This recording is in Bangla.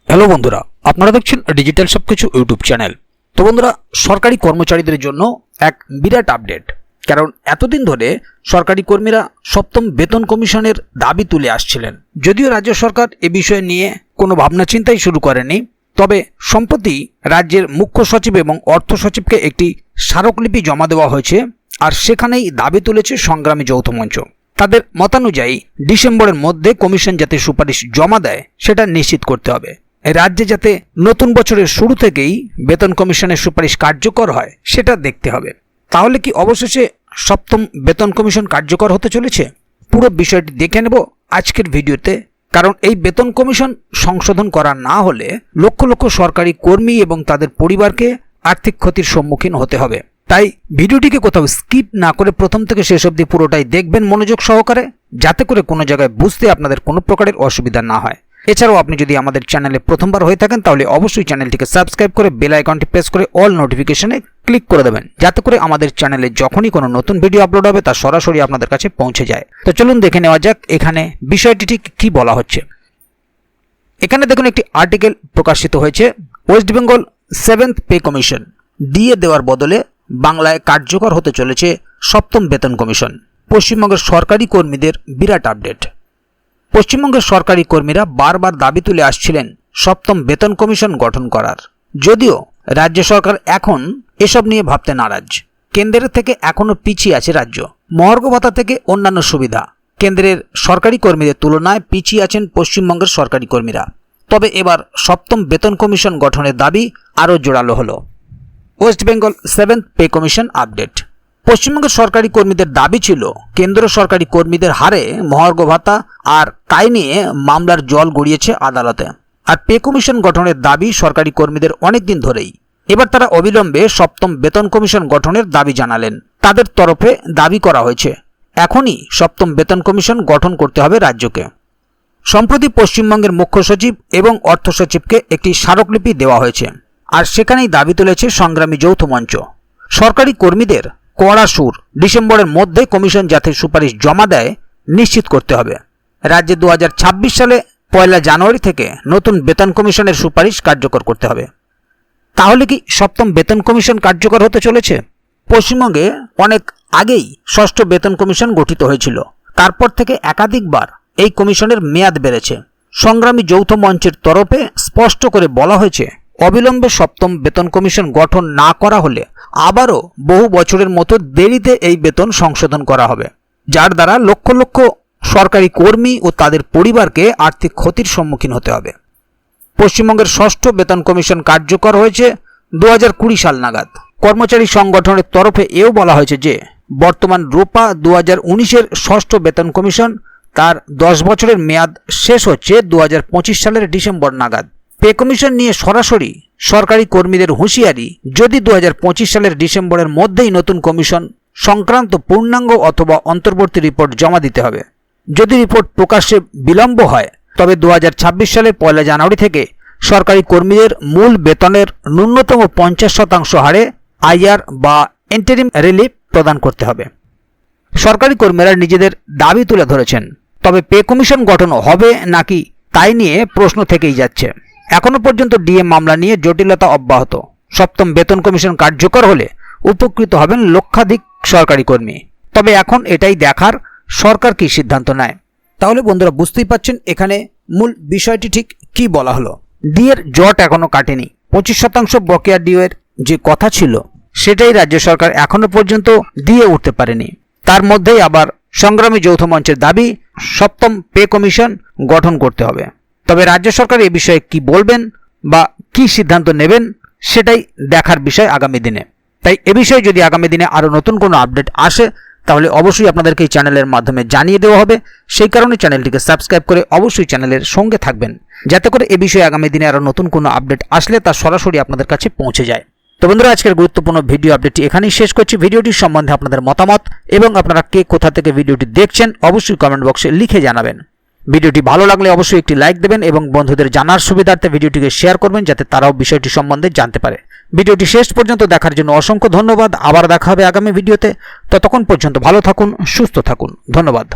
হ্যালো বন্ধুরা, আপনারা দেখছেন ডিজিটাল সবকিছু ইউটিউব চ্যানেল। তো বন্ধুরা, সরকারি কর্মচারীদের জন্য এক বিরাট আপডেট। কারণ এতদিন ধরে সরকারি কর্মীরা সপ্তম বেতন কমিশনের দাবি তুলে আসছিলেন। যদিও রাজ্য সরকার এ বিষয় নিয়ে কোনো ভাবনা চিন্তাই শুরু করেনি, তবে সম্প্রতি রাজ্যের মুখ্য সচিব এবং অর্থ সচিবকে একটি স্মারকলিপি জমা দেওয়া হয়েছে, আর সেখানেই দাবি তুলেছে সংগ্রামী যৌথ মঞ্চ। তাদের মতানুযায়ী ডিসেম্বরের মধ্যে কমিশন যাতে সুপারিশ জমা দেয় সেটা নিশ্চিত করতে হবে। রাজ্যে যাতে নতুন বছরের শুরু থেকেই বেতন কমিশনের সুপারিশ কার্যকর হয় সেটা দেখতে হবে। তাহলে কি অবশেষে সপ্তম বেতন কমিশন কার্যকর হতে চলেছে? পুরো বিষয়টি দেখে নেব আজকের ভিডিওতে। কারণ এই বেতন কমিশন সংশোধন করা না হলে লক্ষ লক্ষ সরকারি কর্মী এবং তাদের পরিবারকে আর্থিক ক্ষতির সম্মুখীন হতে হবে। তাই ভিডিওটিকে কোথাও স্কিপ না করে প্রথম থেকে শেষ অবধি পুরোটাই দেখবেন মনোযোগ সহকারে, যাতে করে কোনো জায়গায় বুঝতে আপনাদের কোনো প্রকারের অসুবিধা না হয়। এছাড়াও আপনি যদি আমাদের চ্যানেলে প্রথমবার হয়ে থাকেন তাহলে অবশ্যই চ্যানেলটিকে সাবস্ক্রাইব করে বেল আইকনটি প্রেস করে অল নোটিফিকেশনে ক্লিক করে দেবেন, যাতে করে আমাদের চ্যানেলে যখনই কোনো নতুন ভিডিও আপলোড হবে তা সরাসরি আপনাদের কাছে পৌঁছে যায়। তো চলুন দেখে নেওয়া যাক এখানে বিষয়টি ঠিক কী বলা হচ্ছে। এখানে দেখুন একটি আর্টিকেল প্রকাশিত হয়েছে, West Bengal seventh pay commission DA দেওয়ার বদলে বাংলায় কার্যকর হতে চলেছে সপ্তম বেতন কমিশন। পশ্চিমবঙ্গের সরকারি কর্মীদের বিরাট আপডেট। পশ্চিমবঙ্গের সরকারি কর্মীরা বারবার দাবি তুলে আসছিলেন সপ্তম বেতন কমিশন গঠন করার। যদিও রাজ্য সরকার এখন এসব নিয়ে ভাবতে নারাজ। কেন্দ্রের থেকে এখনও পিছিয়ে আছে রাজ্য। মহার্ঘ ভাতা থেকে অন্যান্য সুবিধা কেন্দ্রের সরকারি কর্মীদের তুলনায় পিছিয়ে আছেন পশ্চিমবঙ্গের সরকারি কর্মীরা। তবে এবার সপ্তম বেতন কমিশন গঠনের দাবি আরও জোরালো হলো। West Bengal seventh pay commission update. পশ্চিমবঙ্গের সরকারি কর্মীদের দাবি ছিল কেন্দ্র সরকারি কর্মীদের হারে মহার্ঘ ভাতা, আর তাই নিয়ে মামলার জল গড়িয়েছে আদালতে। আর পে কমিশন গঠনের দাবি সরকারি কর্মীদের অনেক দিন ধরেই। এবার তারা অবিলম্বে সপ্তম বেতন কমিশন গঠনের দাবি জানালেন। তাদের তরফে দাবি করা হয়েছে এখনই সপ্তম বেতন কমিশন গঠন করতে হবে রাজ্যকে। সম্প্রতি পশ্চিমবঙ্গের মুখ্য সচিব এবং অর্থ সচিবকে একটি স্মারকলিপি দেওয়া হয়েছে, আর সেখানেই দাবি তুলেছে সংগ্রামী যৌথ মঞ্চ। সরকারি কর্মীদের কড়া সুর, ডিসেম্বরের মধ্যে কমিশন যাতে সুপারিশ জমা দেয় নিশ্চিত করতে হবে। রাজ্যে 2026 সালে 1 জানুয়ারি থেকে নতুন বেতন কমিশনের সুপারিশ কার্যকর করতে হবে। তাহলে কি সপ্তম বেতন কমিশন কার্যকর হতে চলেছে? পশ্চিমবঙ্গে অনেক আগেই ষষ্ঠ বেতন কমিশন গঠিত হয়েছিল। তারপর থেকে একাধিকবার এই কমিশনের মেয়াদ বেড়েছে। সংগ্রামী যৌথ মঞ্চের তরফে স্পষ্ট করে বলা হয়েছে অবিলম্বে সপ্তম বেতন কমিশন গঠন না করা হলে আবারও বহু বছরের মতো দেরিতে এই বেতন সংশোধন করা হবে, যার দ্বারা লক্ষ লক্ষ সরকারি কর্মী ও তাদের পরিবারকে আর্থিক ক্ষতির সম্মুখীন হতে হবে। পশ্চিমবঙ্গের ষষ্ঠ বেতন কমিশন কার্যকর হয়েছে 2020 সাল নাগাদ। কর্মচারী সংগঠনের তরফে এও বলা হয়েছে যে বর্তমান রোপা 2019-এর ষষ্ঠ বেতন কমিশন তার 10 বছরের মেয়াদ শেষ হচ্ছে 2025 সালের ডিসেম্বর নাগাদ। পে কমিশন নিয়ে সরাসরি সরকারি কর্মীদের হুঁশিয়ারি, যদি 2025 সালের ডিসেম্বরের মধ্যেই নতুন কমিশন সংক্রান্ত পূর্ণাঙ্গ অথবা অন্তর্বর্তী রিপোর্ট জমা দিতে হবে। যদি রিপোর্ট প্রকাশ্যে বিলম্ব হয় তবে 2026 সালের 1 জানুয়ারি থেকে সরকারি কর্মীদের মূল বেতনের ন্যূনতম 50% হারে আইআর বা ইন্টারিম রিলিফ প্রদান করতে হবে। সরকারি কর্মীরা নিজেদের দাবি তুলে ধরেছেন, তবে পে কমিশন গঠন হবে নাকি তাই নিয়ে প্রশ্ন থেকেই যাচ্ছে। এখনো পর্যন্ত ডিএ মামলা নিয়ে জটিলতা অব্যাহত। সপ্তম বেতন কমিশন কার্যকর হলে উপকৃত হবেন লক্ষাধিক সরকারি কর্মী। তবে এখন এটাই দেখার সরকার কি সিদ্ধান্ত নেয়। তাহলে বন্ধুরা, বুঝতেই পাচ্ছেন এখানে মূল বিষয়টি ঠিক কি বলা হলো। ডিএর জট এখনো কাটেনি। 25% বকেয়া ডিএর যে কথা ছিল সেটাই রাজ্য সরকার এখনো পর্যন্ত দিয়ে উঠতে পারেনি। তার মধ্যেই আবার সংগ্রামী যৌথ মঞ্চের দাবি সপ্তম পে কমিশন গঠন করতে হবে। তবে রাজ্য সরকার এ বিষয়ে কি বলবেন বা কি সিদ্ধান্ত নেবেন সেটাই দেখার বিষয় আগামী দিনে। তাই এ বিষয়ে যদি আগামী দিনে আরও নতুন কোনো আপডেট আসে তাহলে অবশ্যই আপনাদেরকে এই চ্যানেলের মাধ্যমে জানিয়ে দেওয়া হবে। সেই কারণে চ্যানেলটিকে সাবস্ক্রাইব করে অবশ্যই চ্যানেলের সঙ্গে থাকবেন, যাতে করে এ বিষয়ে আগামী দিনে আরও নতুন কোনো আপডেট আসলে তা সরাসরি আপনাদের কাছে পৌঁছে যায়। তো বন্ধুরা, আজকের গুরুত্বপূর্ণ ভিডিও আপডেটটি এখানেই শেষ করছি। ভিডিওটির সম্বন্ধে আপনাদের মতামত এবং আপনারা কে কোথা থেকে ভিডিওটি দেখছেন অবশ্যই কমেন্ট বক্সে লিখে জানাবেন। ভিডিওটি ভালো লাগলে অবশ্যই একটি লাইক দেবেন এবং বন্ধুদের জানার সুবিধার্থে ভিডিওটিকে শেয়ার করবেন, যাতে তারাও বিষয়টি সম্বন্ধে জানতে পারে। ভিডিওটি শেষ পর্যন্ত দেখার জন্য অসংখ্য ধন্যবাদ। আবার দেখা হবে আগামী ভিডিওতে। ততক্ষণ পর্যন্ত ভালো থাকুন, সুস্থ থাকুন। ধন্যবাদ।